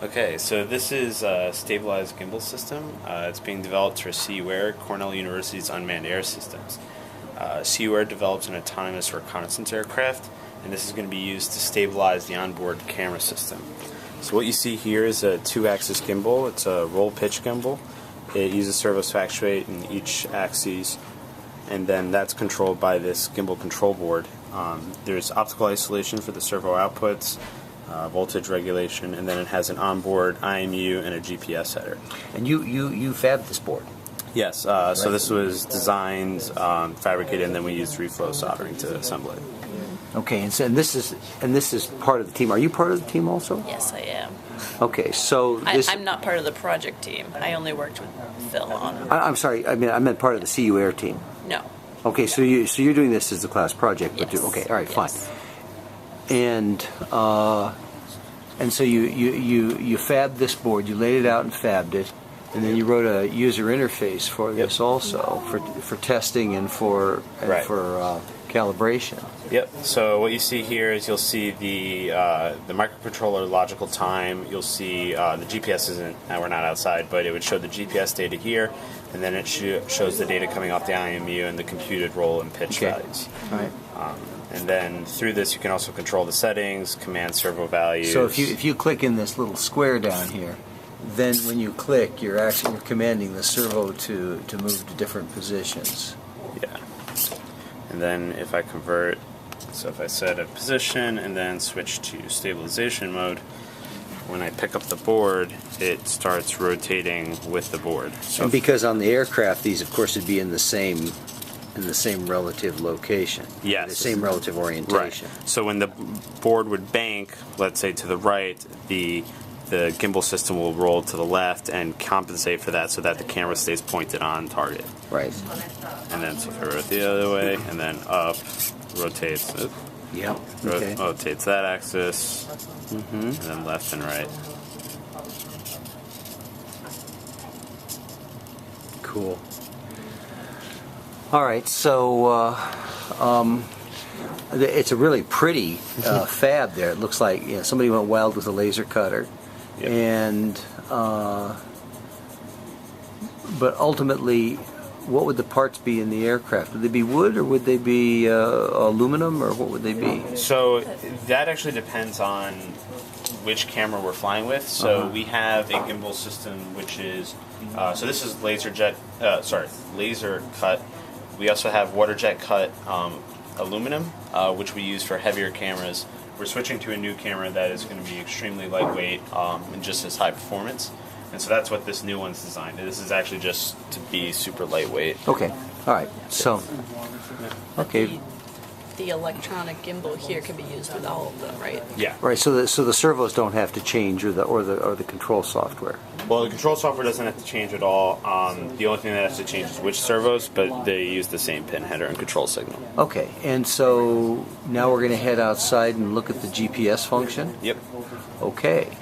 Okay, so this is a stabilized gimbal system. It's being developed for CUAIR, Cornell University's unmanned air systems. CUAIR develops an autonomous reconnaissance aircraft, and this is going to be used to stabilize the onboard camera system. So what you see here is a 2-axis gimbal. It's a roll-pitch gimbal. It uses servos to actuate in each axis, and then that's controlled by this gimbal control board. There's optical isolation for the servo outputs, voltage regulation, and then it has an onboard IMU and a GPS header. And you fabbed this board? Yes, so this was designed, fabricated, and then we used reflow soldering to assemble it. Okay, and this is part of the team. Are you part of the team also? Yes, I am. Okay, so I'm not part of the project team. I only worked with Phil on it. I'm sorry. I mean part of the CUAIR team. No. Okay, so you're doing this as a class project, but Yes. okay, all right, Yes. fine. And so you fabbed this board. You laid it out and fabbed it, and then you wrote a user interface for this also for testing and for calibration. Yep. So what you see here is you'll see the microcontroller logical time. You'll see the GPS isn't. Now we're not outside, but it would show the GPS data here, and then it shows the data coming off the IMU and the computed roll and pitch values. All right. And then through this, you can also control the settings, command servo values. So if you click in this little square down here, then when you click, you're commanding the servo to move to different positions. Yeah. And then if I convert, so if I set a position and then switch to stabilization mode, when I pick up the board, it starts rotating with the board. So and because on the aircraft, these of course would be in the same relative location. Yes. The same relative orientation. Right. So when the board would bank, let's say to the right, the gimbal system will roll to the left and compensate for that so that the camera stays pointed on target. Right. And then so if I rotate the other way, and then up, rotates it. Yep. Okay. Rotates that axis, and then left and right. Cool. All right, so it's a really pretty fab there. It looks like somebody went wild with a laser cutter. Yep. And but ultimately, what would the parts be in the aircraft? Would they be wood, or would they be aluminum, or what would they be? So that actually depends on which camera we're flying with. So we have a gimbal system which is so this is laser cut. We also have water jet cut aluminum, which we use for heavier cameras. We're switching to a new camera that is going to be extremely lightweight and just as high performance. And so that's what this new one's designed. This is actually just to be super lightweight. Okay. All right. So, okay. The electronic gimbal here can be used with all of them, right? Yeah. Right. So the servos don't have to change, or the control software. Well, the control software doesn't have to change at all. The only thing that has to change is which servos, but they use the same pin header and control signal. Okay. And so now we're going to head outside and look at the GPS function. Yep. Okay.